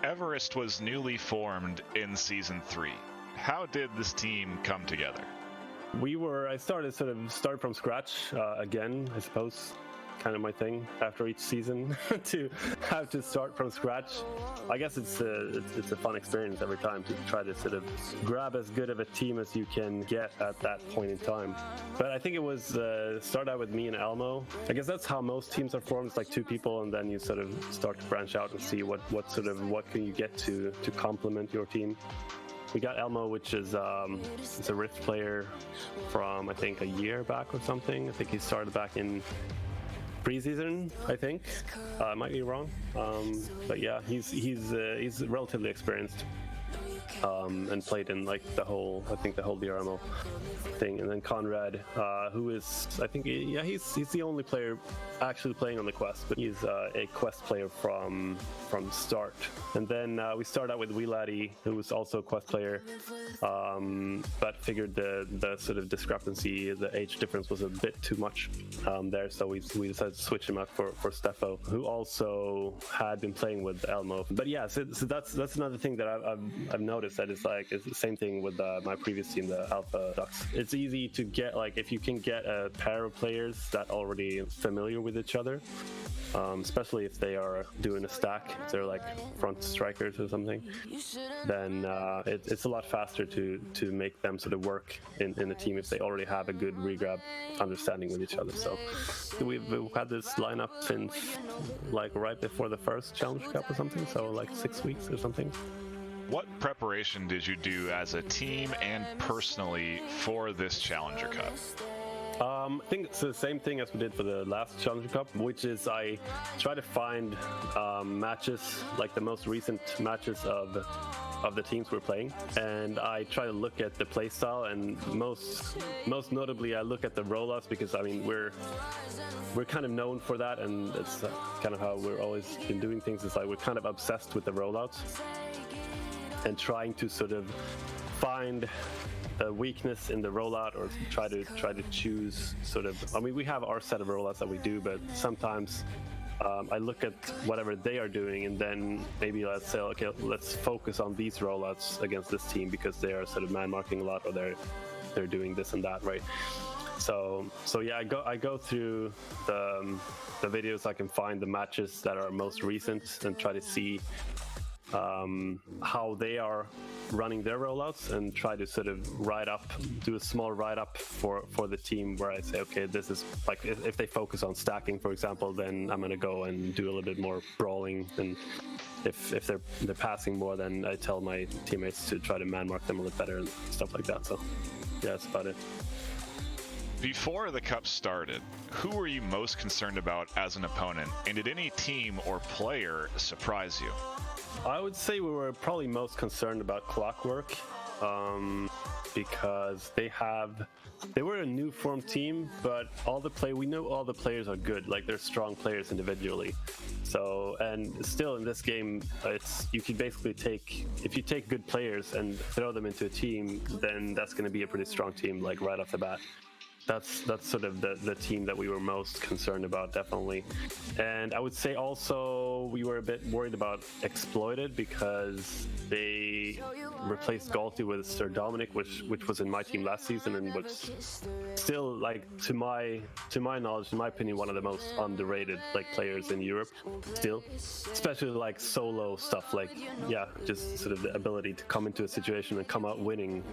Everest was newly formed in Season 3. How did this team come together? I started from scratch again, I suppose. Kind of my thing after each season to have to start from scratch. I guess it's a fun experience every time to try to sort of grab as good of a team as you can get at that point in time. But I think it was start out with me and Elmo. I guess that's how most teams are formed. It's like two people, and then you sort of start to branch out and see what can you get to complement your team. We got Elmo, which is a Rift player from I think a year back or something. I think he started back in pre-season, I think. I might be wrong, but yeah, he's relatively experienced and played in like the whole VRML thing. And then Conrad, who is he's the only player actually playing on the quest, but he's a quest player from the start. And then we started out with Wheeladdy, who was also a quest player, but figured the sort of discrepancy, the age difference was a bit too much there, so we decided to switch him out for Steffo, who also had been playing with Elmo. But yeah, so that's another thing that I've noticed, that it's the same thing with my previous team, the Alpha Ducks. It's easy to get, like, if you can get a pair of players that already familiar with each other, especially if they are doing a stack, if they're like front strikers or something, then it's a lot faster to make them sort of work in a team if they already have a good regrab understanding with each other. So we've had this lineup since like right before the first Challenger Cup or something, so like 6 weeks or something. What preparation did you do as a team and personally for this Challenger Cup? I think it's the same thing as we did for the last Challenger Cup, which is I try to find matches, like the most recent matches of the teams we're playing, and I try to look at the playstyle, and most notably I look at the rollouts, because I mean we're kind of known for that, and it's kind of how we're always been doing things. It's like we're kind of obsessed with the rollouts and trying to sort of find a weakness in the rollout, or try to choose sort of, I mean, we have our set of rollouts that we do, but sometimes I look at whatever they are doing, and then maybe let's say, okay, let's focus on these rollouts against this team because they are sort of man marking a lot, or they're doing this and that, right? So yeah, I go through the videos I can find, the matches that are most recent, and try to see how they are running their rollouts, and try to sort of do a small write-up for the team, where I say, okay, this is like, if they focus on stacking, for example, then I'm going to go and do a little bit more brawling, and if they're passing more, then I tell my teammates to try to man mark them a little better and stuff like that. So yeah, that's about it. Before the Cup started, who were you most concerned about as an opponent, and did any team or player surprise you? I would say we were probably most concerned about Clockwork, because they were a new formed team, but we know all the players are good, like they're strong players individually. So, and still in this game, you can basically if you take good players and throw them into a team, then that's going to be a pretty strong team, like right off the bat. That's sort of the team that we were most concerned about, definitely. And I would say also we were a bit worried about Exploited, because they replaced Galti with Sir Dominic, which was in my team last season, and was still, like, to my knowledge, in my opinion, one of the most underrated like players in Europe still, especially like solo stuff, like, yeah, just sort of the ability to come into a situation and come out winning,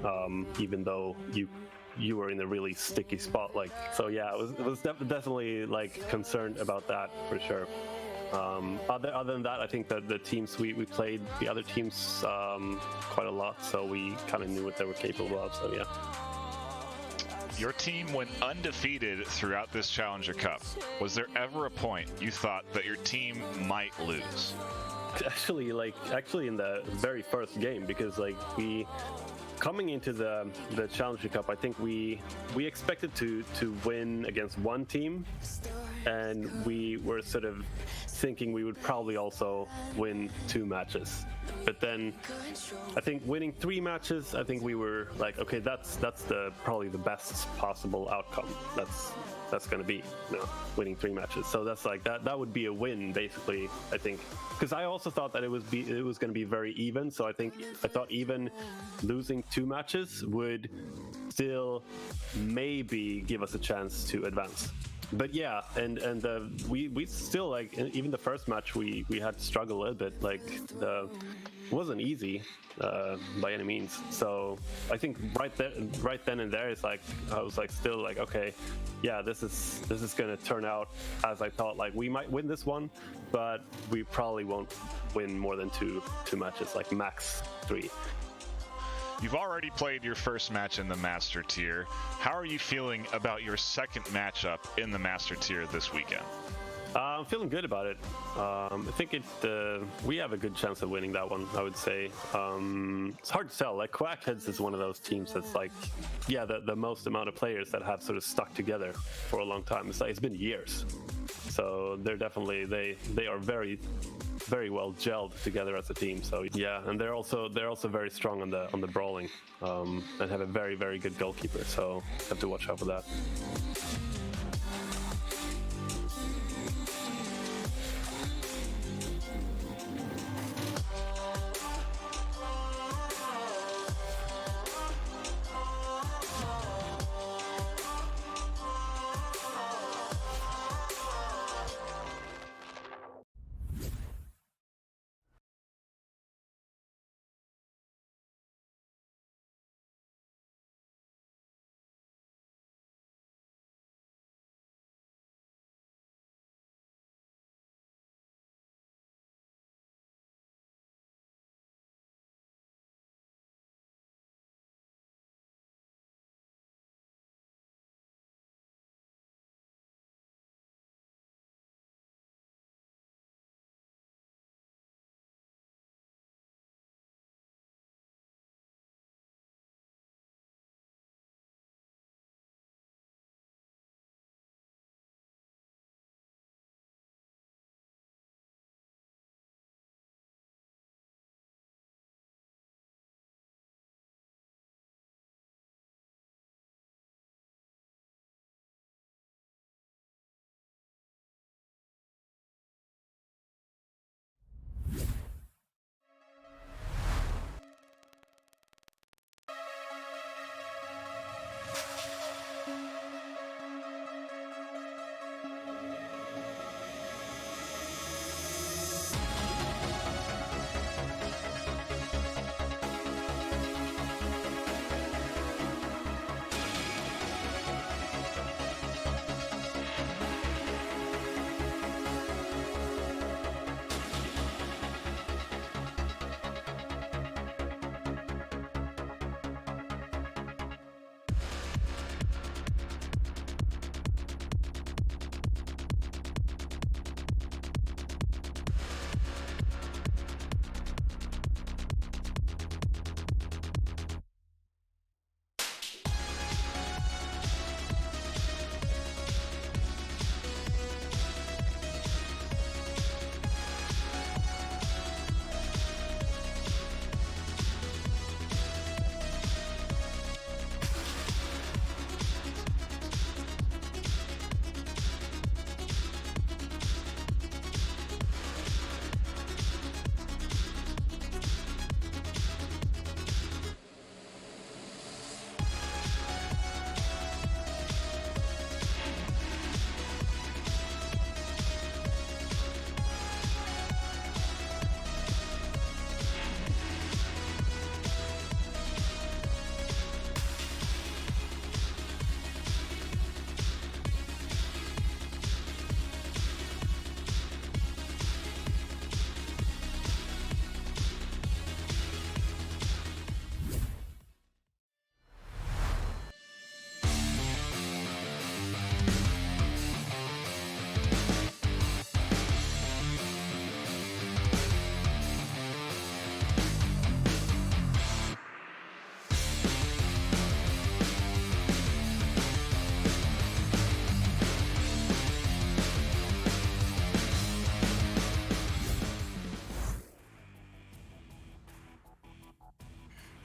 even though you were in a really sticky spot, like, so yeah, it was definitely like concerned about that for sure. Other than that, I think that the teams we played, the other teams quite a lot, so we kind of knew what they were capable of, so yeah. Your team went undefeated throughout this Challenger Cup. Was there ever a point you thought that your team might lose? Actually in the very first game, because like coming into the Challenger Cup, I think we expected to win against one team, and we were sort of thinking we would probably also win 2 matches. But then I think winning 3 matches, I think we were like, okay, that's probably the best possible outcome. That's going to be, winning 3 matches. So that's like that would be a win basically, I think, because I also thought that it was going to be very even. So I thought even losing 2 matches would still maybe give us a chance to advance. But yeah, and we still, like, even the first match we had to struggle a little bit. Like, it wasn't easy by any means. So I think right then and there, it's like I was like still like, okay, yeah, this is gonna turn out as I thought. Like, we might win this one, but we probably won't win more than two matches, like max 3. You've already played your first match in the Master Tier. How are you feeling about your second matchup in the Master Tier this weekend? I'm feeling good about it. I think we have a good chance of winning that one, I would say. It's hard to tell. Like, Quackheads is one of those teams that's like, yeah, the most amount of players that have sort of stuck together for a long time. It's been years. So they're definitely, they are very, very well gelled together as a team. So yeah, and they're also very strong on the brawling, and have a very, very good goalkeeper. So have to watch out for that.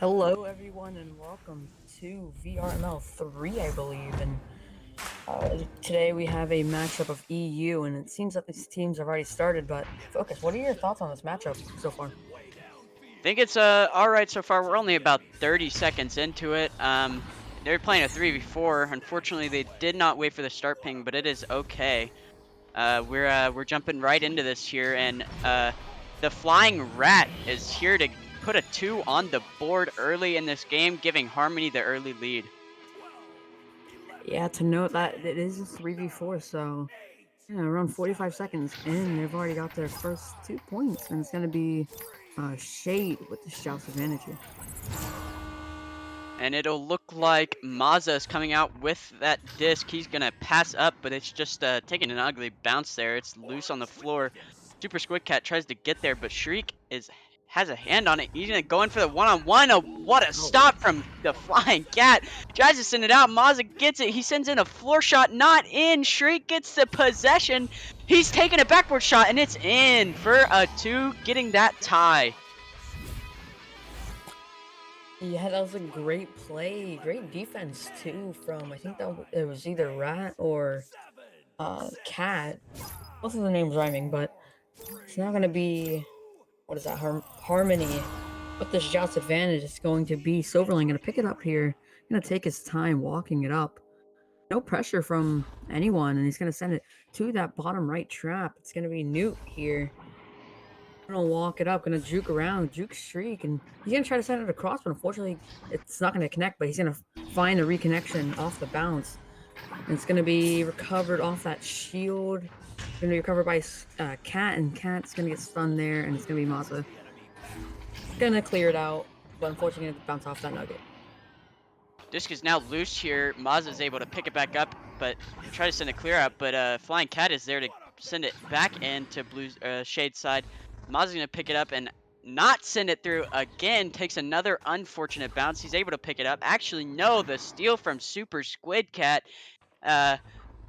Hello, everyone, and welcome to VRML 3, I believe. And today we have a matchup of EU, and it seems that these teams have already started. But Focus, what are your thoughts on this matchup so far? Think it's all right so far. We're only about 30 seconds into it. They're playing a 3v4. Unfortunately, they did not wait for the start ping, but it is okay. We're jumping right into this here, and the flying rat is here to put a 2 on the board early in this game, giving Harmony the early lead. Yeah, to note that it is a 3v4, so around 45 seconds in, they've already got their first 2 points, and it's going to be Shade with the shout's advantage here. And it'll look like Mazza is coming out with that disc. He's going to pass up, but it's just taking an ugly bounce there. It's loose on the floor. Super Squid Cat tries to get there, but Shriek has a hand on it. He's going to go in for the one-on-one. Oh, what a stop from the Flying Cat. Tries to send it out. Mazza gets it. He sends in a floor shot. Not in. Shriek gets the possession. He's taking a backward shot, and it's in for a 2, getting that tie. Yeah, that was a great play, great defense too. From I think that it was either Rat or Cat. Both of the names rhyming, but it's not gonna be what is that? Harmony. With the shot's advantage, it's going to be Silverling gonna pick it up here. Gonna take his time walking it up. No pressure from anyone, and he's gonna send it to that bottom right trap. It's gonna be Newt here. Gonna walk it up, gonna juke around, juke Shriek, and he's gonna try to send it across, but unfortunately, it's not gonna connect. But he's gonna find a reconnection off the bounce, and it's gonna be recovered off that shield. Gonna be recovered by Cat, and Cat's gonna get stunned there, and it's gonna be Mazza. Gonna clear it out, but unfortunately, gonna bounce off that nugget. Disc is now loose here. Mazza is able to pick it back up, but try to send a clear out. But Flying Cat is there to send it back into Blue Shade side. Mazza's gonna pick it up and not send it through again. Takes another unfortunate bounce. He's able to pick it up. Actually, no, the steal from Super Squid Cat.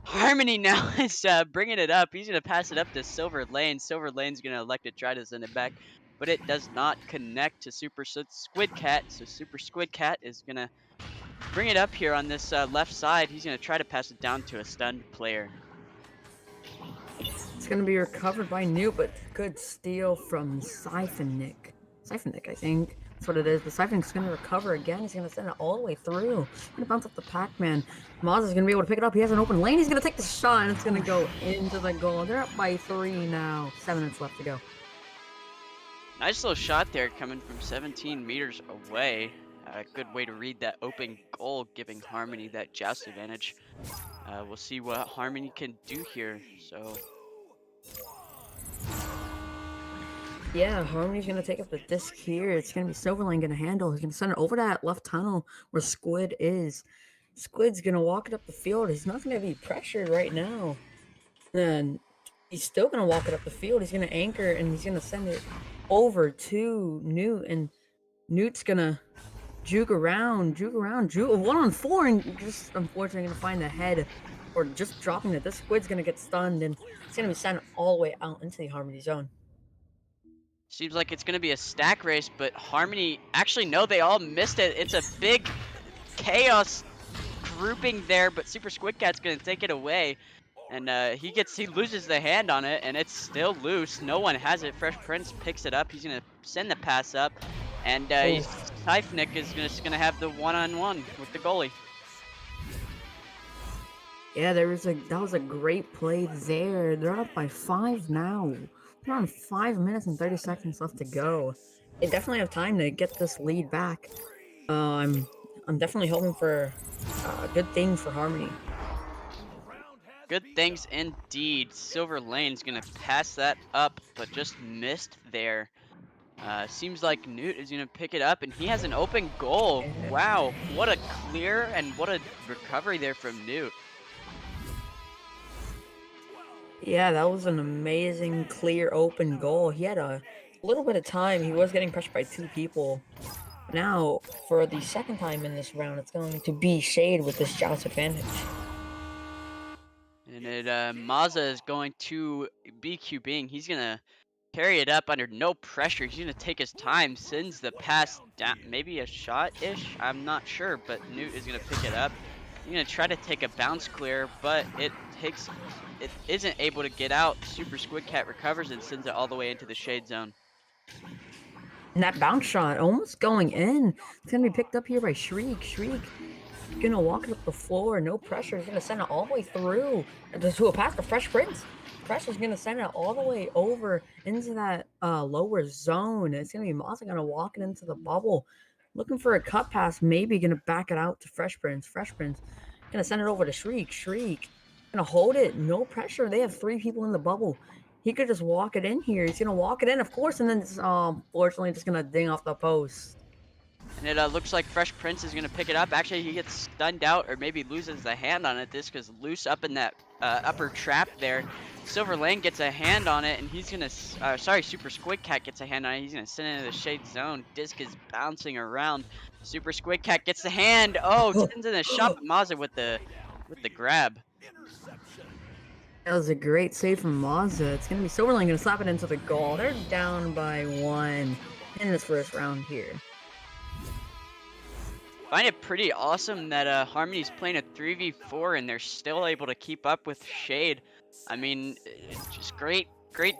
Harmony now is bringing it up. He's gonna pass it up to Silver Lane. Silver Lane's gonna elect to try to send it back, but it does not connect to Super Squid Cat. So Super Squid Cat is gonna bring it up here on this left side. He's going to try to pass it down to a stunned player. It's going to be recovered by Newt, but good steal from Siphonic. Siphonic, I think. That's what it is. But Siphonic's going to recover again. He's going to send it all the way through. He's going to bounce off the Pac-Man. Maz is going to be able to pick it up. He has an open lane. He's going to take the shot, and it's going to go into the goal. They're up by 3 now. 7 minutes left to go. Nice little shot there coming from 17 meters away. A good way to read that open goal, giving Harmony that joust advantage. We'll see what Harmony can do here. So, yeah, Harmony's gonna take up the disc here. It's gonna be Silverlane gonna handle. He's gonna send it over that left tunnel where Squid is. Squid's gonna walk it up the field. He's not gonna be pressured right now. And he's still gonna walk it up the field. He's gonna anchor and he's gonna send it over to Newt. And Newt's gonna juke around, juke 1-on-4, and just unfortunately gonna find the head or just dropping it. This Squid's gonna get stunned and it's gonna be sent all the way out into the Harmony zone. seems like it's going to be a stack race, but Harmony, actually, no, they all missed it. It's a big chaos grouping there, but Super Squid Cat's going to take it away. And he loses the hand on it, and it's still loose. No one has it. Fresh Prince picks it up. He's going to send the pass up. And Typhnik is just gonna have the one-on-one with the goalie. Yeah, that was a great play there. They're up by 5 now. They're on 5 minutes and 30 seconds left to go. They definitely have time to get this lead back. I'm definitely hoping for good things for Harmony. Good things indeed. Silver Lane's gonna pass that up, but just missed there. Seems like Newt is going to pick it up, and he has an open goal. Wow, what a clear and what a recovery there from Newt. Yeah, that was an amazing, clear, open goal. He had a little bit of time. He was getting pressured by 2 people. Now, for the second time in this round, it's going to be Shade with this joust advantage. And Mazza is going to be QBing. He's going to carry it up under no pressure. He's gonna take his time, sends the pass down, maybe a shot-ish. I'm not sure, but Newt is gonna pick it up. He's gonna try to take a bounce clear, but it isn't able to get out. Super Squid Cat recovers and sends it all the way into the shade zone. And that bounce shot almost going in. It's gonna be picked up here by Shriek. Shriek gonna walk it up the floor, no pressure. He's gonna send it all the way through to a pass to Fresh Prince. Fresh is gonna send it all the way over into that lower zone. It's gonna be Mazza gonna walk it into the bubble, looking for a cut pass. Maybe gonna back it out to Fresh Prince. Fresh Prince gonna send it over to Shriek. Shriek gonna hold it, no pressure. They have 3 people in the bubble. He could just walk it in here. He's gonna walk it in, of course, and then it's, fortunately just gonna ding off the post. And it looks like Fresh Prince is going to pick it up. Actually, he gets stunned out or maybe loses the hand on it. This because loose up in that upper trap there. Silver Lane gets a hand on it, and he's going to... sorry, Super Squid Cat gets a hand on it. He's going to send it into the shade zone. Disc is bouncing around. Super Squid Cat gets the hand. Oh, sends in a shot, but Mazza with the grab. That was a great save from Mazza. It's going to be Silver Lane going to slap it into the goal. They're down by 1 in this first round here. Find it pretty awesome that Harmony's playing a 3v4 and they're still able to keep up with Shade. I mean, it's just great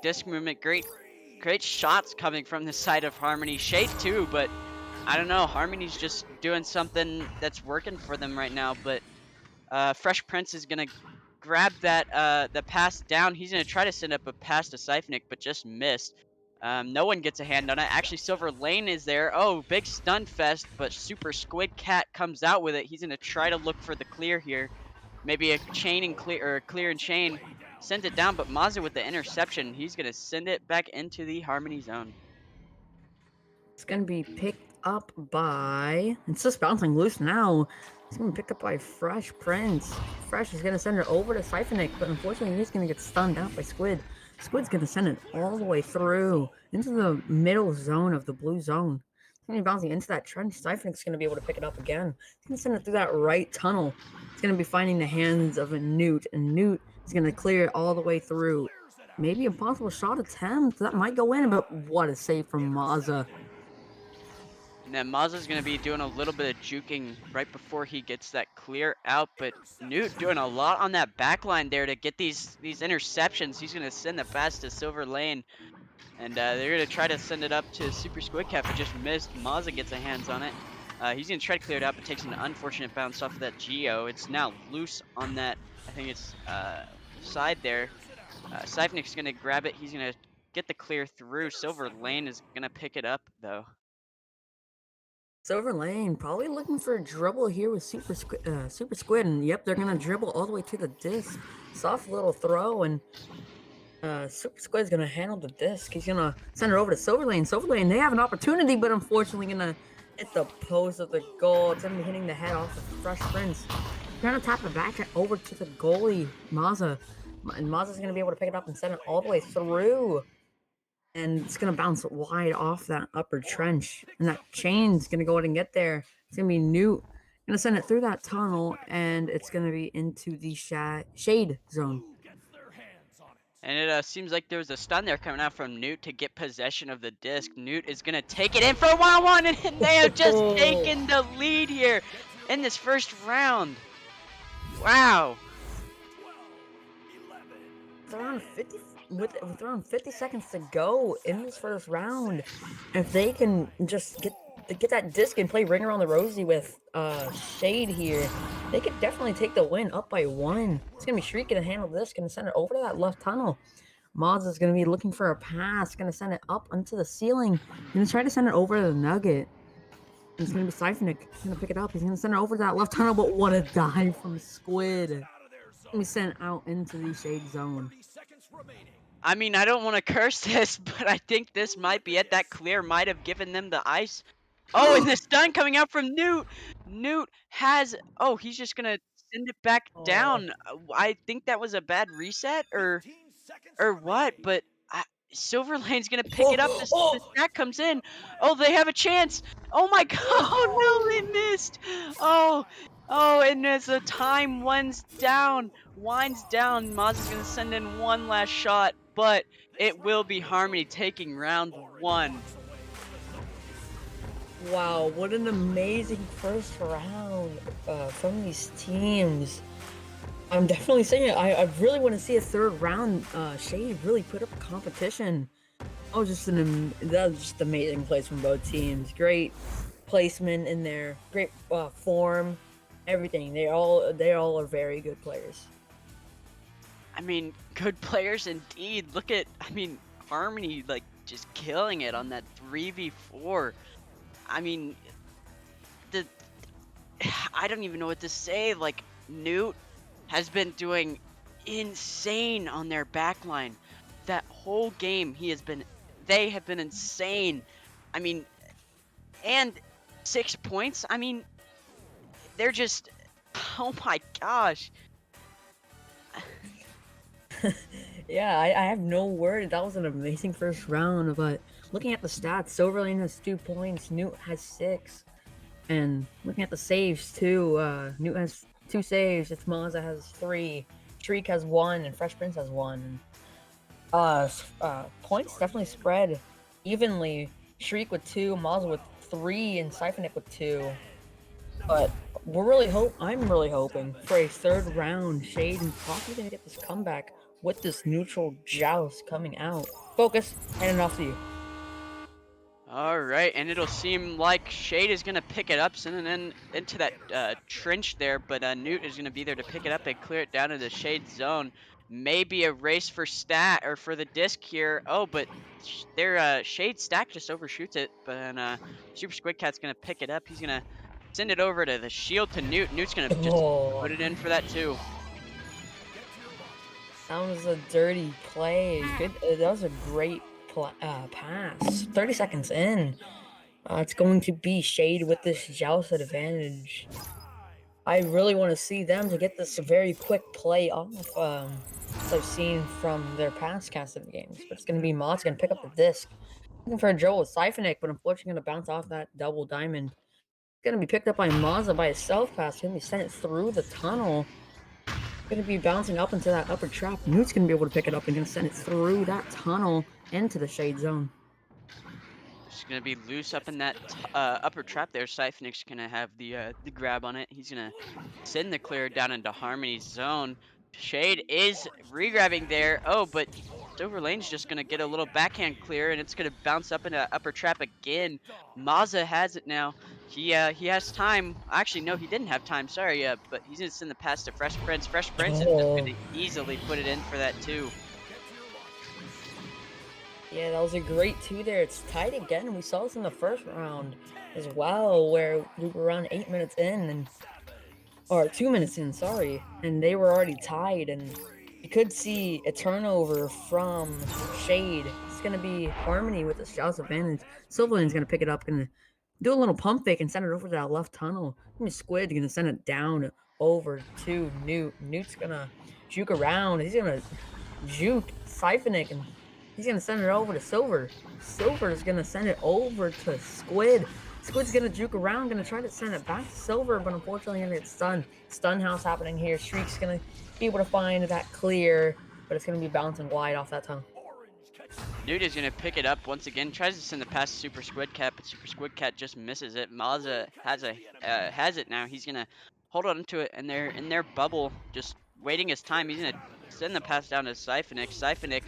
disc movement, great shots coming from the side of Harmony. Shade too, but I don't know, Harmony's just doing something that's working for them right now. But Fresh Prince is gonna grab that the pass down. He's gonna try to send up a pass to Siphonic, but just missed. No one gets a hand on it. Actually, Silver Lane is there. Oh, big stun fest, but Super Squid Cat comes out with it. He's going to try to look for the clear here. Maybe a chain and clear, or clear and chain. Sends it down, but Mazza with the interception. He's going to send it back into the Harmony zone. It's going to be picked up by... It's just bouncing loose now. It's going to be picked up by Fresh Prince. Fresh is going to send it over to Siphonic, but unfortunately he's going to get stunned out by Squid. Squid's going to send it all the way through into the middle zone of the blue zone. It's going to be bouncing into that trench. Siphonic's going to be able to pick it up again. He's going to send it through that right tunnel. It's going to be finding the hands of a Newt, and Newt is going to clear it all the way through. Maybe a possible shot attempt. That might go in, but what a save from Mazza. And then Mazza's going to be doing a little bit of juking right before he gets that clear out. But Newt doing a lot on that back line there to get these interceptions. He's going to send the pass to Silver Lane. And they're going to try to send it up to Super Squid Cat, but just missed. Mazza gets a hands on it. He's going to try to clear it out, but takes an unfortunate bounce off of that Geo. It's now loose on that, I think it's side there. Siphonic's going to grab it. He's going to get the clear through. Silver Lane is going to pick it up, though. Silver Lane probably looking for a dribble here with Super Squid, and yep, they're gonna dribble all the way to the disc. Soft little throw, and Super Squid's gonna handle the disc. He's gonna send it over to Silver Lane. Silver Lane, they have an opportunity, but unfortunately gonna hit the post of the goal. It's gonna be hitting the head off of Fresh Prince. They're gonna tap it back over to the goalie, Mazza, and Mazza's gonna be able to pick it up and send it all the way through. And it's going to bounce wide off that upper trench. And that chain's going to go ahead and get there. It's going to be Newt. Going to send it through that tunnel. And it's going to be into the shade zone. And it seems like there was a stun there coming out from Newt to get possession of the disc. Newt is going to take it in for a one-on-one. And they have just taken the lead here in this first round. Wow. It's around 50... With around 50 seconds to go in this first round, if they can just get that disc and play Ring Around the Rosie with Shade here, they could definitely take the win up by 1. It's gonna be Shriek gonna handle this, gonna send it over to that left tunnel. Mods is gonna be looking for a pass, gonna send it up onto the ceiling, gonna try to send it over to the Nugget. It's gonna be Siphonic. He's gonna pick it up. He's gonna send it over to that left tunnel, but what a dive from Squid. It's gonna be sent out into the shade zone. I mean, I don't want to curse this, but I think this might be it. That clear might have given them the ice. Oh, and the stun coming out from Newt. Newt has... Oh, he's just going to send it back down. I think that was a bad reset or what, but Silver Lane's going to pick it up. The stack comes in. Oh, they have a chance. Oh, my God. Oh, no, they missed. Oh, and as the time winds down, Mazza's going to send in one last shot. but it will be Harmony taking round 1. Wow, what an amazing first round from these teams. I'm definitely saying it. I really want to see a third round. Shade really put up a competition. That was just amazing plays from both teams. Great placement in there. Great form. Everything. They all are very good players. I mean, good players indeed. Look at, I mean, Harmony like just killing it on that 3v4. I mean, the I don't even know what to say. Like, Newt has been doing insane on their backline. That whole game, they have been insane. I mean, and 6 points. I mean, they're just, oh my gosh. Yeah, I have no word. That was an amazing first round. But looking at the stats, Silverlane has 2 points. Newt has 6. And looking at the saves too, Newt has 2 saves. It's Mazza has 3. Shriek has 1, and Fresh Prince has 1. Points definitely spread evenly. Shriek with 2, Mazza with 3, and Siphonik with 2. But I'm really hoping for a third round. Shade and possibly gonna get this comeback with this neutral joust coming out. Focus, handing off to you. All right, and it'll seem like Shade is gonna pick it up, sending into that trench there, but Newt is gonna be there to pick it up and clear it down into Shade zone. Maybe a race for stat or for the disc here. Oh, but their Shade stack just overshoots it, but Super Squid Cat's gonna pick it up. He's gonna send it over to the shield to Newt. Newt's gonna just put it in for that too. That was a dirty play. Good. That was a great pass. 30 seconds in. It's going to be Shade with this joust advantage. I really want to see them to get this very quick play off. As I've seen from their past cast of games, but it's going to be Mott's going to pick up the disc. Looking for a Joel with Siphonik, but unfortunately going to bounce off that double diamond. It's going to be picked up by Mazza by a self pass. Going to be sent through the tunnel. Going to be bouncing up into that upper trap. Newt's going to be able to pick it up and going to send it through that tunnel into the Shade zone. It's gonna be loose up in that upper trap there. Siphonik's gonna have the grab on it. He's gonna send the clear down into Harmony's zone. Shade is re-grabbing there. Oh, but Silver Lane's just gonna get a little backhand clear, and it's gonna bounce up into upper trap again. Mazza has it now. He has time. Actually, no, he didn't have time. Sorry, but he's gonna send the pass to Fresh Prince. Fresh Prince is just gonna easily put it in for that too. Yeah, that was a great 2 there. It's tied again. We saw this in the first round as well, where we were around 8 minutes in, or 2 minutes in, sorry, and they were already tied, and you could see a turnover from Shade. It's going to be Harmony with the joust advantage. Silverlane's going to pick it up and do a little pump fake and send it over to that left tunnel. Squid going to send it down over to Newt. Newt's going to juke around. He's going to juke Siphonik, and he's going to send it over to Silver. Silver is going to send it over to Squid. Squid's going to juke around, going to try to send it back to Silver, but unfortunately going to get stunned. Stun house happening here. Shriek's going to be able to find that clear, but it's going to be bouncing wide off that tunnel. Newt is going to pick it up once again. Tries to send the pass to Super Squid Cat, but Super Squid Cat just misses it. Mazza has it now. He's going to hold on to it in their bubble, just waiting his time. He's going to send the pass down to Siphonik. Siphonik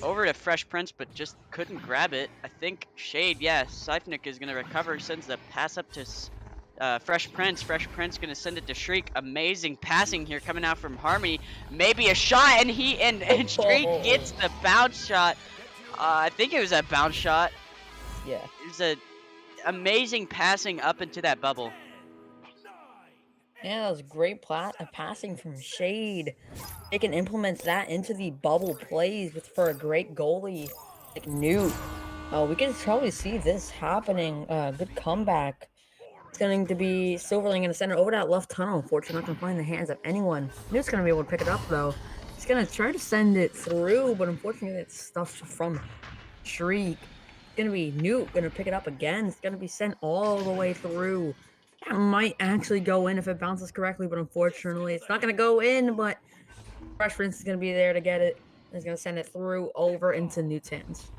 over to Fresh Prince, but just couldn't grab it. I think Shade, yeah, Siphonik is going to recover, sends the pass up to Fresh Prince. Fresh Prince going to send it to Shriek. Amazing passing here coming out from Harmony. Maybe a shot, and Shriek gets the bounce shot. I think it was a bounce shot. Yeah. It was a amazing passing up into that bubble. Yeah, that was great passing from Shade. They can implement that into the bubble plays for a great goalie like Newt. We can probably see this happening. Good comeback. It's going to be Silverlane going to send it over that left tunnel. Unfortunately, not going to find the hands of anyone. Newt's going to be able to pick it up, though. He's going to try to send it through, but unfortunately, it's stuffed from Shriek. It's going to be Newt going to pick it up again. It's going to be sent all the way through. That might actually go in if it bounces correctly, but unfortunately, it's not going to go in, but Fresh Prince is going to be there to get it. He's gonna send it through over into Newt's hands.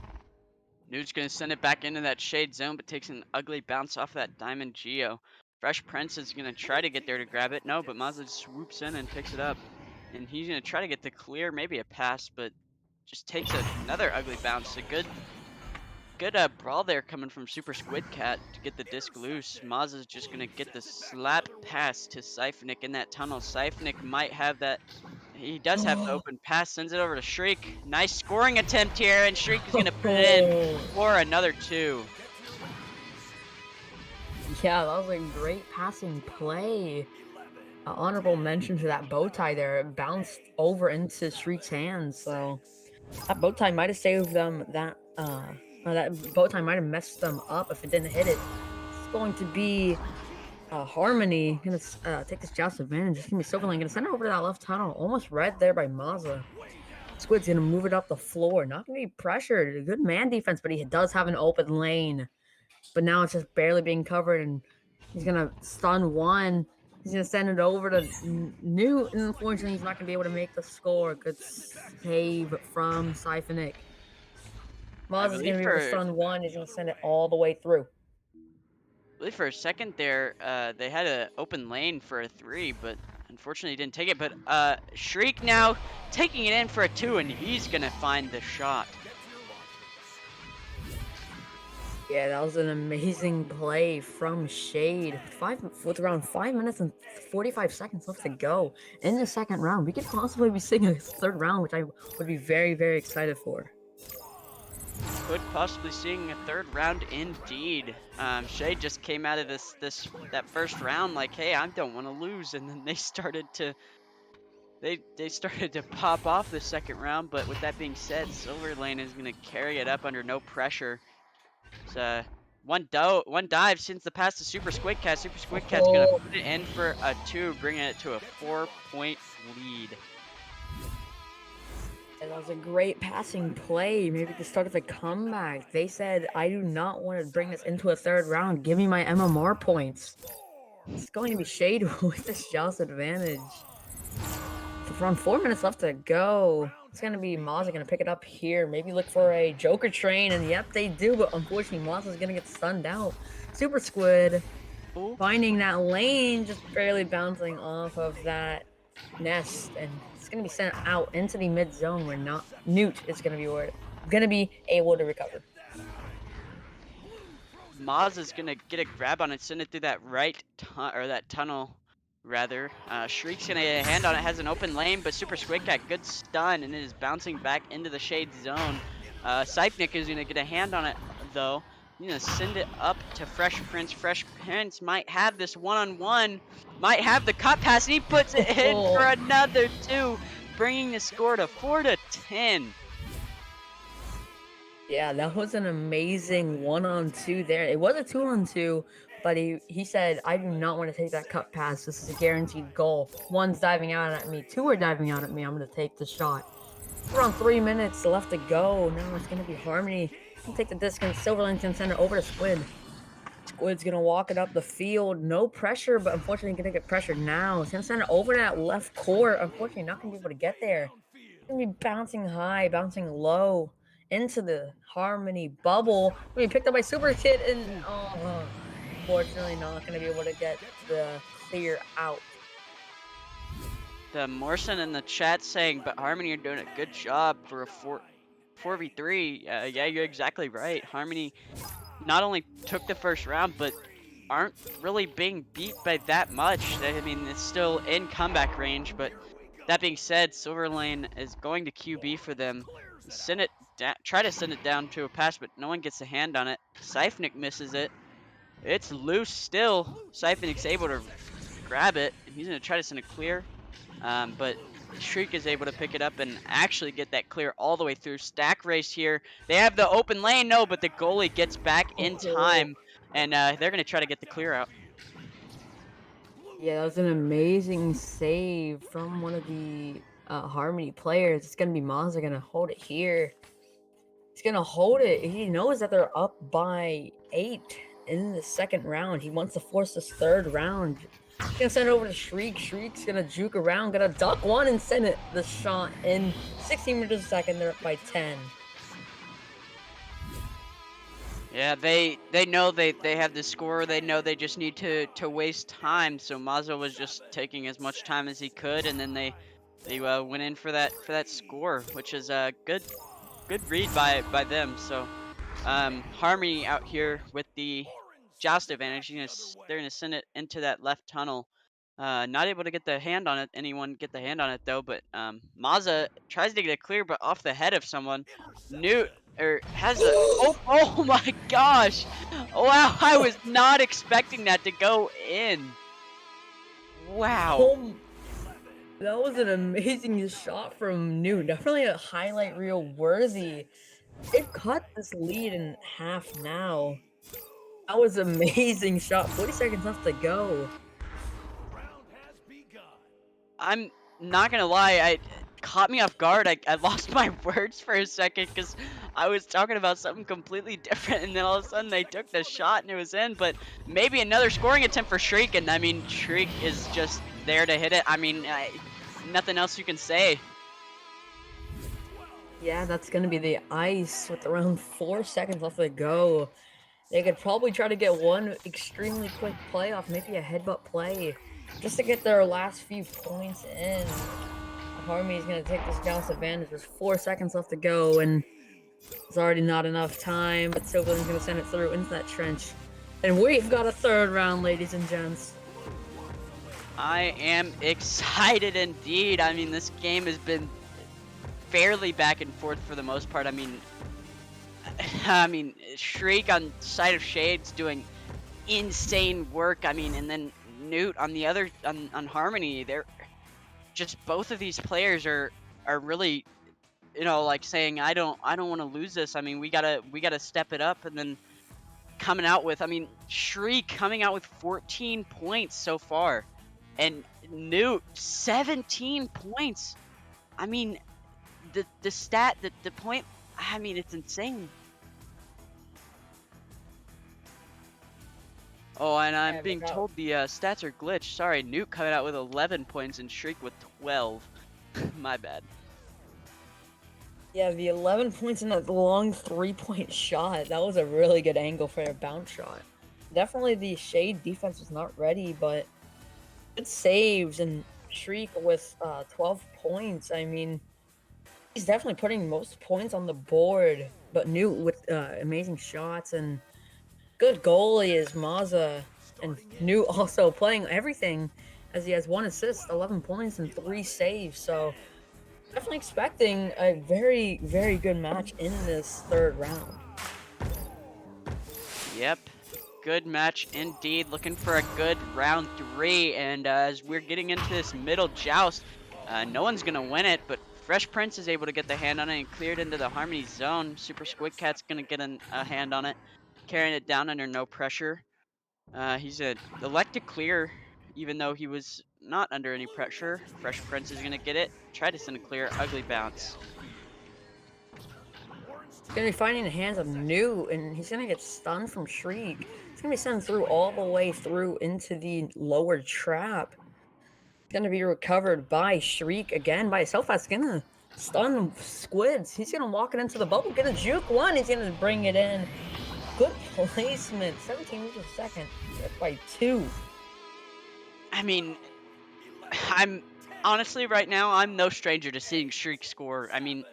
Nude's gonna send it back into that shade zone, but takes an ugly bounce off that Diamond Geo. Fresh Prince is gonna try to get there to grab it. No, but Mazda swoops in and picks it up. And he's gonna try to get the clear, maybe a pass, but just takes another ugly bounce. A good brawl there coming from Super Squid Cat to get the disc loose. Maz is just gonna get the slap pass to Siphonic in that tunnel. Siphonic might have that. He does have the open pass, sends it over to Shriek. Nice scoring attempt here, and Shriek is gonna put it in for another 2. Yeah, that was a great passing play. Honorable mention to that bow tie there. It bounced over into Shriek's hands, so that bow tie might have saved them that that bow tie might have messed them up if it didn't hit it. It's going to be Harmony gonna take this joust advantage. It's gonna be Silverlane gonna send it over to that left tunnel, almost read there by Mazza. Squid's gonna move it up the floor, not gonna be pressured. A good man defense, but he does have an open lane. But now it's just barely being covered, and he's gonna stun one. He's gonna send it over to Newt, and unfortunately, he's not gonna be able to make the score. Good save from Siphonic. Maz is gonna be able to stun one. He's gonna send it all the way through. I believe for a second there, they had an open lane for a 3, but unfortunately didn't take it. But Shriek now taking it in for a 2, and he's gonna find the shot. Yeah, that was an amazing play from Shade. With around 5 minutes and 45 seconds left to go in the second round. We could possibly be seeing a third round, which I would be very, very excited for. Could possibly seeing a third round indeed. Shade just came out of that first round like, hey, I don't want to lose, and then they started to pop off the second round. But with that being said, Silverlane is gonna carry it up under no pressure. So one dive sends the pass to Super Squid Cat. Super Squid Cat's gonna put it in for a 2, bringing it to a 4-point lead. That was a great passing play. Maybe to start with a comeback. They said, I do not want to bring this into a third round. Give me my MMR points. It's going to be Shade with this joust advantage. So around 4 minutes left to go. It's going to be Mazza going to pick it up here. Maybe look for a Joker train. And yep, they do. But unfortunately, Mazza's going to get stunned out. Super Squid finding that lane. Just barely bouncing off of that nest. And it's going to be sent out into the mid zone where Newt is going to be able to recover. Maz is gonna get a grab on it, send it through that that tunnel, rather. Shriek's gonna get a hand on it, has an open lane, but Super Squid Cat, good stun, and it is bouncing back into the shade zone. Siphonic is gonna get a hand on it though. He's gonna send it up to Fresh Prince. Fresh Prince might have this one-on-one, might have the cut pass, and he puts it in for another 2, bringing the score to 4-10. Yeah, that was an amazing 1-on-2 there. It was a 2-on-2, but he said, I do not want to take that cut pass. This is a guaranteed goal. One's diving out at me. 2 are diving out at me. I'm going to take the shot. Around 3 minutes left to go. Now it's going to be Harmony. He'll take the disc, and Silverlane can send it over to Squid. Squid's going to walk it up the field. No pressure, but unfortunately going to get pressured now. He's going to send it over to that left court. Unfortunately, not going to be able to get there. He's going to be bouncing high, bouncing low into the Harmony bubble. Being picked up by Super Kid, and unfortunately not going to be able to get the clear out. The Morrison in the chat saying, but Harmony, you're doing a good job for a 4v3. Yeah, you're exactly right. Harmony not only took the first round, but aren't really being beat by that much. I mean, it's still in comeback range, but that being said, Silverlane is going to QB for them. Try to send it down to a pass, but no one gets a hand on it. Siphonic misses it. It's loose still. Siphonic's able to grab it, and he's going to try to send it clear. But Shriek is able to pick it up and actually get that clear all the way through. Stack race here. They have the open lane, no, but the goalie gets back in time, and they're going to try to get the clear out. Yeah, that was an amazing save from one of the Harmony players. It's going to be Mazza going to hold it here. He's going to hold it. He knows that they're up by 8 in the second round. He wants to force this third round. Gonna send it over to Shriek. Shriek's gonna juke around, gonna duck one and send it the shot in 16 meters a second. They're up by 10. Yeah, they know they have the score. They know they just need to waste time. So Mazza was just taking as much time as he could, and then they went in for that score, which is a good read by them. So Harmony out here with the joust advantage. They're gonna send it into that left tunnel. Not able to get the hand on it. Anyone get the hand on it though, but Mazza tries to get it clear, but off the head of someone. Newt or has the oh my gosh! Wow, I was not expecting that to go in. Wow. That was an amazing shot from Newt. Definitely a highlight reel worthy. They've cut this lead in half now. That was an amazing shot. 40 seconds left to go. I'm not gonna lie, it caught me off guard. I lost my words for a second because I was talking about something completely different, and then all of a sudden they took the shot and it was in. But maybe another scoring attempt for Shriek, and I mean Shriek is just there to hit it. I mean, nothing else you can say. Yeah, that's gonna be the ice with around 4 seconds left to go. They could probably try to get one extremely quick play off, maybe a headbutt play, just to get their last few points in. Harmony's gonna take this joust advantage. There's 4 seconds left to go, and it's already not enough time, but Silverland's gonna send it through into that trench. And we've got a third round, ladies and gents. I am excited indeed. I mean, this game has been fairly back and forth for the most part. I mean, Shriek on side of Shades doing insane work. I mean, and then Newt on the other on Harmony. They're just both of these players are really, like saying I don't want to lose this. I mean, we gotta step it up, and then coming out with, I mean, Shriek coming out with 14 points so far, and Newt 17 points. I mean, the stat, the point. I mean, it's insane. Oh, and I'm being told the stats are glitched. Sorry, Newt coming out with 11 points and Shriek with 12. My bad. Yeah, the 11 points in that long 3-point shot. That was a really good angle for a bounce shot. Definitely the Shade defense was not ready, but good saves, and Shriek with 12 points. I mean, he's definitely putting most points on the board, but Newt with amazing shots, and good goalie is Mazza, and Newt also playing everything as he has 1 assist, 11 points, and 3 saves. So definitely expecting a very, very good match in this third round. Yep, good match indeed. Looking for a good round 3, and as we're getting into this middle joust, no one's gonna win it, but Fresh Prince is able to get the hand on it and cleared into the Harmony zone. Super Squid Cat's gonna get a hand on it, carrying it down under no pressure. He's a elect to clear, even though he was not under any pressure. Fresh Prince is gonna get it. Try to send a clear, ugly bounce. He's gonna be finding the hands of Newt, and he's gonna get stunned from Shriek. He's gonna be sent through all the way through into the lower trap. He's gonna be recovered by Shriek again by himself. That's gonna stun Squids. He's gonna walk it into the bubble, get a juke one. He's gonna bring it in. Good placement. 17 meters a second. By 2. I mean, I'm honestly right now, I'm no stranger to seeing Shriek score. I mean,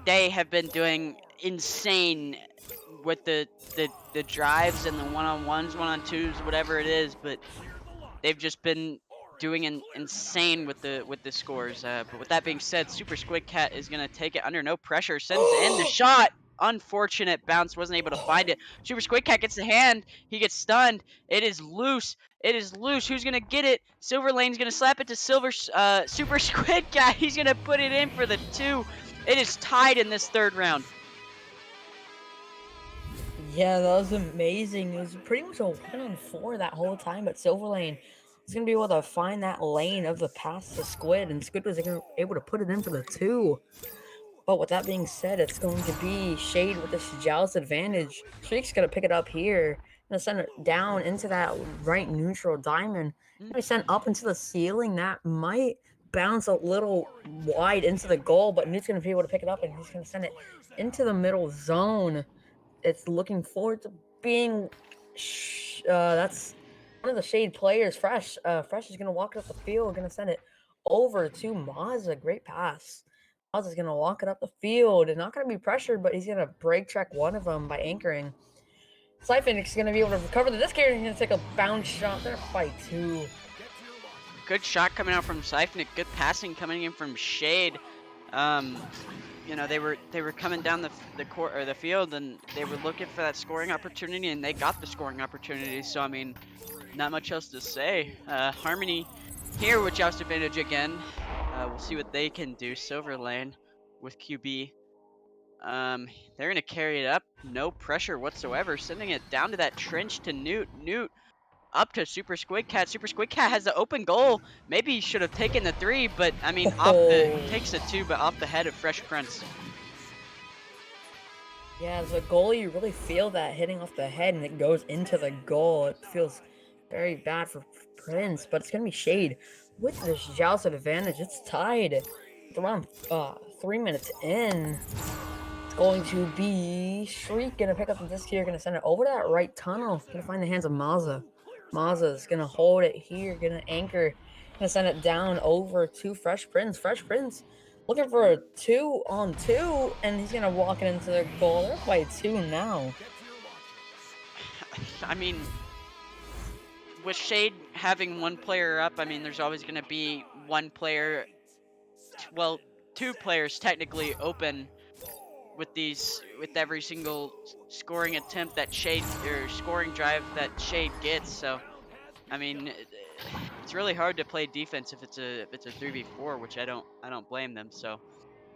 they have been doing insane with the drives and the one-on-ones, one-on-twos, whatever it is, but they've just been doing insane with the scores. But with that being said, Super Squid Cat is gonna take it under no pressure, sends in the shot. Unfortunate bounce, wasn't able to find it. Super Squid Cat gets the hand. He gets stunned. It is loose. It is loose. Who's gonna get it? Silver Lane's gonna slap it to Super Squid Cat. He's gonna put it in for the 2. It is tied in this third round. Yeah, that was amazing. It was pretty much a 1-on-4 that whole time, but Silver Lane was going to be able to find that lane of the pass to Squid, and Squid was able to put it in for the 2. But with that being said, it's going to be Shade with the joust advantage. Shriek's going to pick it up here, Gonna send it down into that right neutral diamond. Gonna be sent up into the ceiling. That might bounce a little wide into the goal, but Newt's gonna be able to pick it up and he's gonna send it into the middle zone. It's looking forward to being. That's one of the Shade players. Fresh is gonna walk it up the field. Gonna send it over to Mazza. Great pass. Mazza's gonna walk it up the field. And not gonna be pressured, but he's gonna break check one of them by anchoring. Siphon is gonna be able to recover the disc here, and he's gonna take a bounce shot. They're by 2. Good shot coming out from Siphonic. Good passing coming in from Shade. You know, they were coming down the court or the field, and they were looking for that scoring opportunity, and they got the scoring opportunity. So I mean, not much else to say. Harmony here with joust advantage again. We'll see what they can do. Silver Lane with QB. They're gonna carry it up, no pressure whatsoever, sending it down to that trench to Newt. Newt up to Super Squid Cat. Super Squid Cat has the open goal. Maybe he should have taken the 3, but I mean, takes the 2, but off the head of Fresh Prince. Yeah, as a goalie, you really feel that hitting off the head, and it goes into the goal. It feels very bad for Prince, but it's gonna be Shade with this joust advantage. It's tied. It's around 3 minutes in. It's going to be Shriek gonna pick up the disc here, gonna send it over that right tunnel. Gonna find the hands of Mazza. Mazza's gonna hold it here, gonna anchor, gonna send it down over to Fresh Prince. Fresh Prince looking for a 2-on-2, and he's gonna walk it into the goal. They're by 2 now. I mean, with Shade having one player up, I mean, there's always gonna be one player, well, 2 players technically open with every single scoring attempt that Shade or scoring drive that Shade gets. So I mean, it's really hard to play defense if it's a 3v4, which I don't blame them. So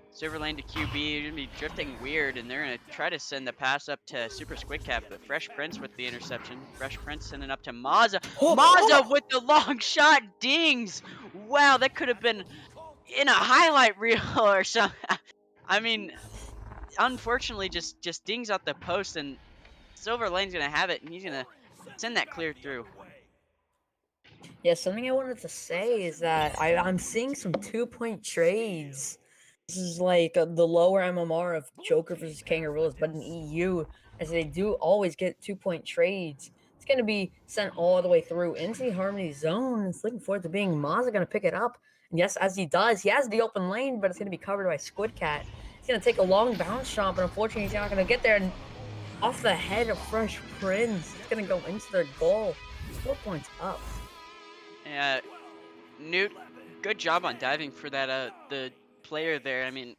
Silver Lane to QB, you're gonna be drifting weird, and they're gonna try to send the pass up to Super Squid Cap, but Fresh Prince with the interception. Fresh Prince sending up to Mazza. Mazza with the long shot dings. Wow, that could have been in a highlight reel or something. I mean, unfortunately, just dings out the post, and Silver Lane's gonna have it, and he's gonna send that clear through. Yeah, something I wanted to say is that I'm seeing some 2-point trades. This is like the lower MMR of Joker versus Kangaroos, but in EU, as they do always get 2-point trades. It's going to be sent all the way through into the Harmony zone. It's looking forward to being Mazza going to pick it up. And yes, as he does, he has the open lane, but it's going to be covered by Squid Cat. He's going to take a long bounce shot, but unfortunately, he's not going to get there. And off the head of Fresh Prince, it's going to go into their goal. 4 points up. Yeah, Newt, good job on diving for that the player there. I mean,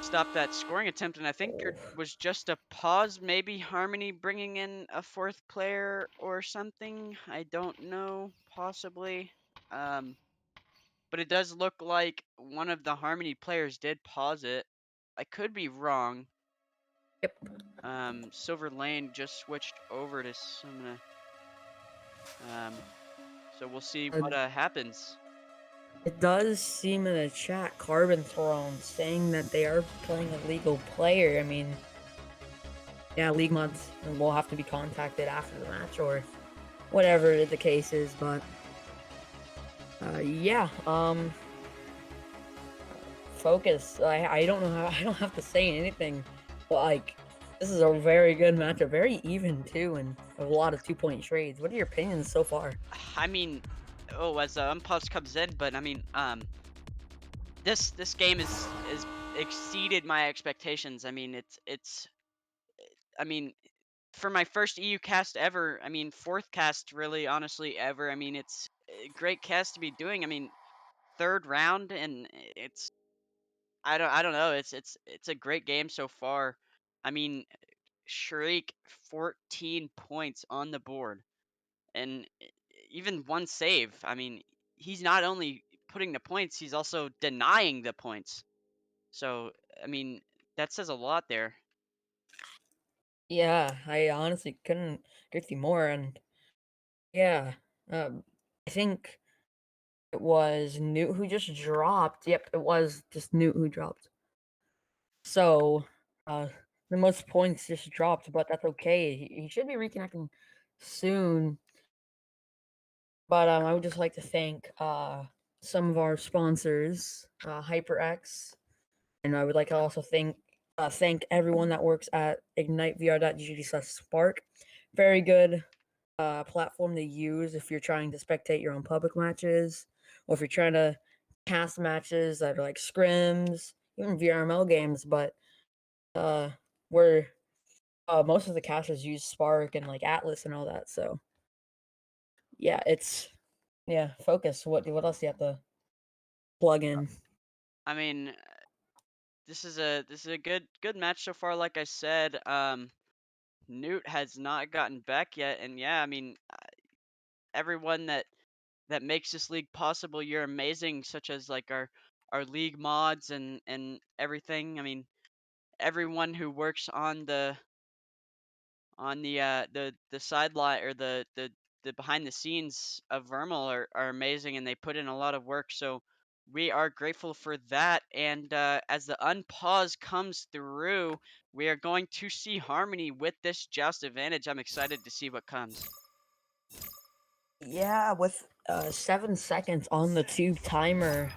stop that scoring attempt, and I think there was just a pause. Maybe Harmony bringing in a 4th player or something. I don't know, possibly. But it does look like one of the Harmony players did pause it. I could be wrong. Yep. Silver Lane just switched over to some. So we'll see what happens. It does seem in the chat, Carbon Throne saying that they are playing a legal player. I mean, yeah, League mods will have to be contacted after the match or whatever the case is, but yeah, focus. I don't know how, I don't have to say anything, but like, this is a very good matchup, very even too, and a lot of 2-point trades. What are your opinions so far? I mean, as Unpause comes in, but I mean, this game is exceeded my expectations. I mean, I mean, for my first EU cast ever, I mean, 4th cast really, honestly, ever. I mean, it's a great cast to be doing. I mean, 3rd round, and it's I don't know. It's a great game so far. I mean, Shriek 14 points on the board, and even 1 save. I mean, he's not only putting the points, he's also denying the points. So, I mean, that says a lot there. Yeah, I honestly couldn't agree with you more, and yeah, I think it was Newt who just dropped. Yep, it was just Newt who dropped. So, the most points just dropped, but that's okay. He should be reconnecting soon. But I would just like to thank some of our sponsors, HyperX, and I would like to also thank everyone that works at ignitevr.gg/spark. Very good platform to use if you're trying to spectate your own public matches, or if you're trying to cast matches that are like scrims, even VRML games. But where most of the casters use Spark and like Atlas and all that. So yeah, focus. What else do you have to plug in? I mean, this is a good match so far. Like I said, Newt has not gotten back yet, and yeah, I mean, everyone that makes this league possible, you're amazing. Such as like our league mods and everything. I mean, everyone who works on the sideline or the behind the scenes of VRML are amazing, and they put in a lot of work. So we are grateful for that. And as the unpause comes through, we are going to see Harmony with this Joust advantage. I'm excited to see what comes. Yeah, with 7 seconds on the tube timer,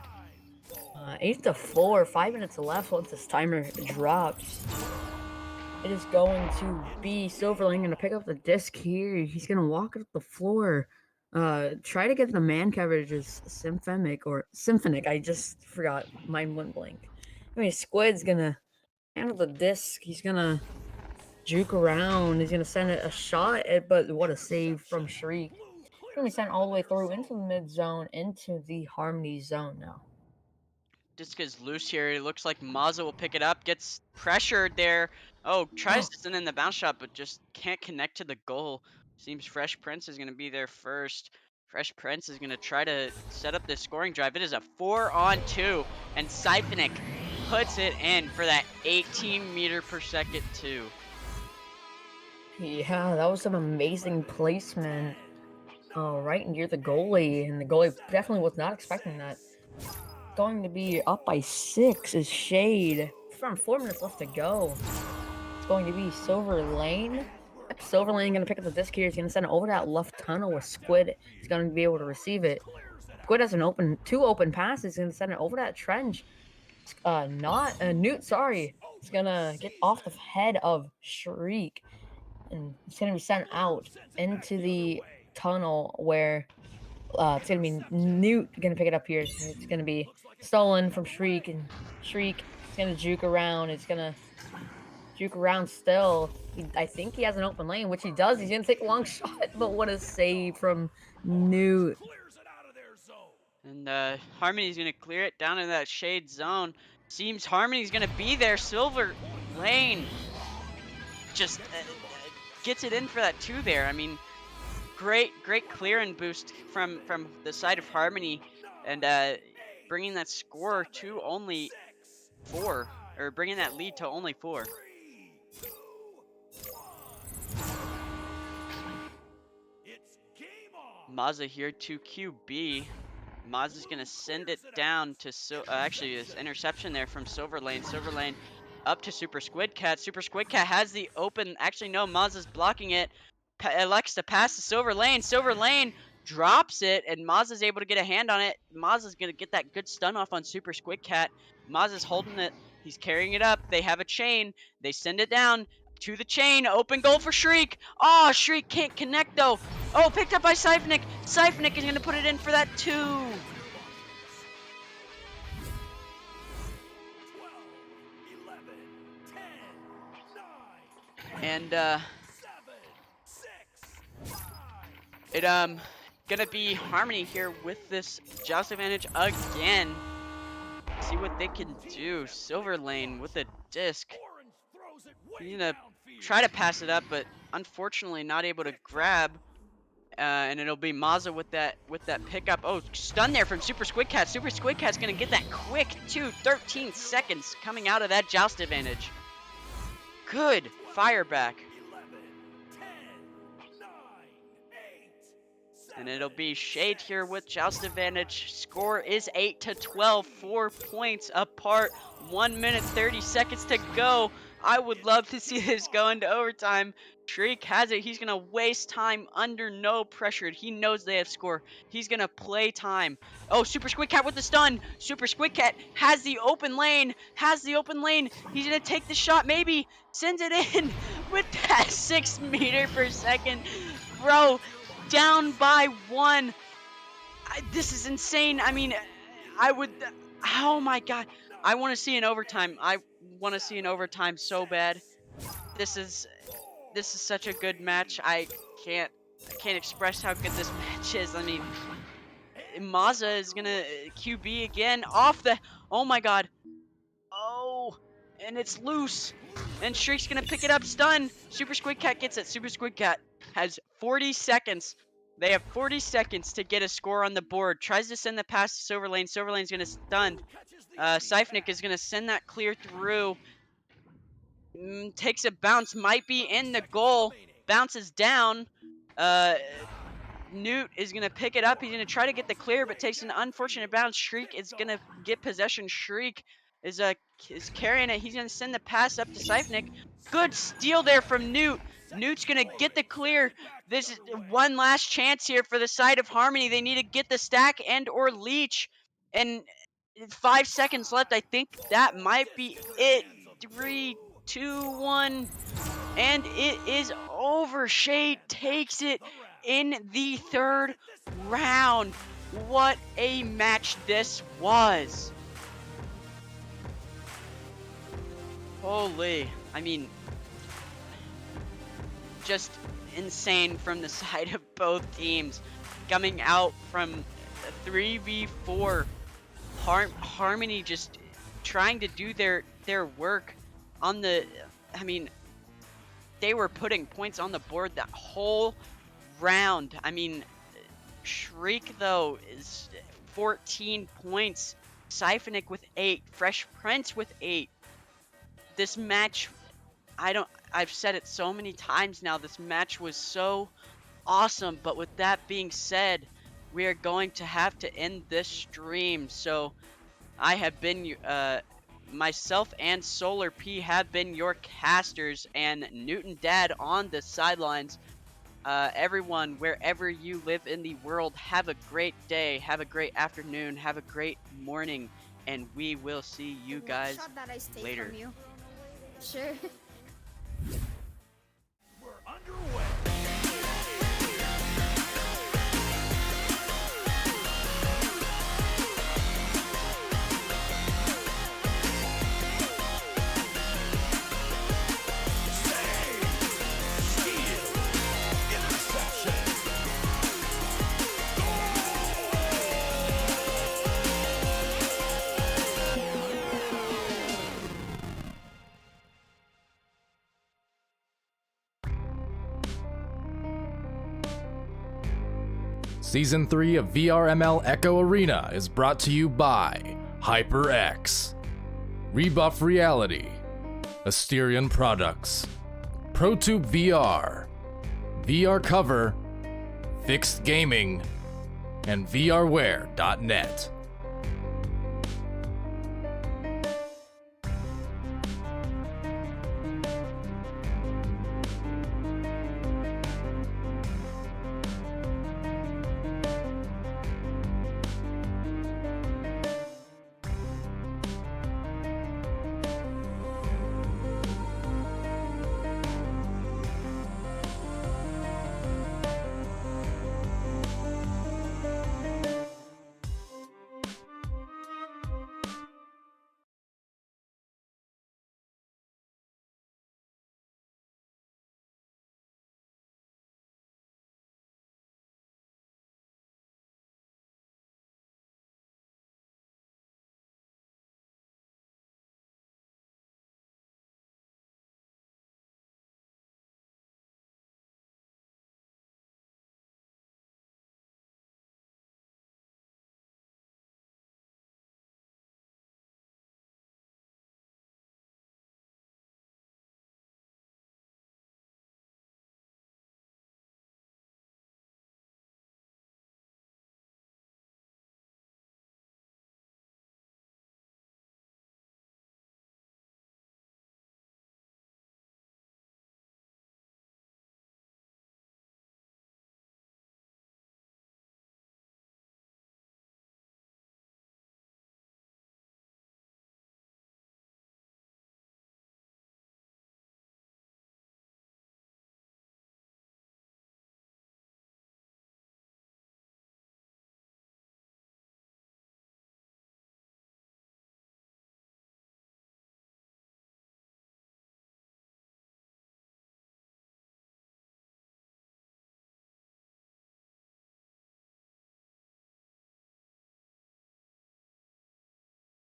8-4, 5 minutes left once this timer drops. It is going to be Silverling gonna pick up the disc here. He's gonna walk up the floor. Try to get the man coverage as Symphonic. I just forgot. Mine went blank. I mean, Squid's gonna handle the disc. He's gonna juke around. He's gonna send it a shot, but what a save from Shriek. He's gonna be sent all the way through into the mid zone, into the Harmony zone now. Disc is loose here. It looks like Mazza will pick it up. Gets pressured there. Oh, tries to send in the bounce shot, but just can't connect to the goal. Seems Fresh Prince is going to be there first. Fresh Prince is going to try to set up this scoring drive. It is a 4-on-2, and Siphonik puts it in for that 18 meter per second 2. Yeah, that was some amazing placement. Right near the goalie, and the goalie definitely was not expecting that. Going to be up by 6 is Shade. From 4 minutes left to go. It's going to be Silver Lane. Silver Lane going to pick up the disc here. He's going to send it over that left tunnel with Squid. He's going to be able to receive it. Squid has two open passes. He's going to send it over that trench. Newt, sorry. He's going to get off the head of Shriek. And he's going to be sent out into the tunnel where it's going to be Newt going to pick it up here. It's going to be stolen from Shriek, and Shriek is going to juke around. It's going to juke around still. I think he has an open lane, which he does. He's going to take a long shot, but what a save from Newt. And Harmony's going to clear it down in that shade zone. Seems Harmony's going to be there. Silver Lane just gets it in for that 2 there. I mean, great clearing boost from the side of Harmony, and bringing that score to only 4, or bringing that lead to only 4. Mazza here to QB. Mazza's gonna send it down to actually this interception there from Silver Lane. Silver Lane up to Super Squid Cat. Super Squid Cat has the open. Actually, no, Mazza's blocking it. Elects to pass to Silver Lane. Silver Lane drops it, and Mazza's able to get a hand on it. Mazza's gonna get that good stun off on Super Squid Cat. Mazza's holding it. He's carrying it up. They have a chain. They send it down to the chain. Open goal for Shriek. Oh, Shriek can't connect though. Oh, picked up by Siphonik. Siphonik is gonna put it in for that 2. And it gonna be Harmony here with this Joust advantage again. See what they can do. Silver Lane with a disc. He's gonna try to pass it up, but unfortunately not able to grab. And it'll be Mazza with that pickup. Oh, stun there from Super Squid Cat. Super Squid Cat's gonna get that quick 2, 13 seconds coming out of that Joust advantage. Good fire back. And it'll be Shade here with Joust advantage. Score is 8-12, 4 points apart. 1 minute 30 seconds to go. I would love to see this go into overtime. Shriek has it. He's going to waste time under no pressure. He knows they have score. He's going to play time. Oh, Super Squid Cat with the stun. Super Squid Cat has the open lane. He's going to take the shot. Maybe sends it in with that 6 meter per second. Bro, down by 1. This is insane. I mean, oh my god. I want to see an overtime. I want to see an overtime so bad. This is such a good match. I can't express how good this match is. I mean, Mazza is gonna QB again off the. Oh my god. Oh, and it's loose. And Shriek's gonna pick it up. Stun. Super Squid Cat gets it. Super Squid Cat has 40 seconds. They have 40 seconds to get a score on the board. Tries to send the pass to Silverlane. Silverlane's gonna stun. Siphonic is gonna send that clear through. Takes a bounce, might be in the goal. Bounces down. Newt is going to pick it up. He's going to try to get the clear, but takes an unfortunate bounce. Shriek is going to get possession. Shriek is carrying it. He's going to send the pass up to Siphonic. Good steal there from Newt. Newt's going to get the clear. This is one last chance here for the side of Harmony. They need to get the stack and or leech. And 5 seconds left. I think that might be it. 3, 2, 1. And it is over. Shade takes it in the 3rd round. What a match this was. Holy. I mean, just insane from the side of both teams. Coming out from 3v4. Harmony just trying to do their work on the. I mean, they were putting points on the board that whole round. I mean, Shriek though is 14 points. Siphonic with 8. Fresh Prince with 8. This match, I've said it so many times now, this match was so awesome. But with that being said, we are going to have to end this stream. So I have been myself and solarP have been your casters, and Newton Dad on the sidelines. Everyone, wherever you live in the world, have a great day, have a great afternoon, have a great morning, and we will see you guys later. Sure. We're underway. Season 3 of VRML Echo Arena is brought to you by HyperX, Rebuff Reality, Asterion Products, ProTube VR, VR Cover, Fixed Gaming, and VRware.net.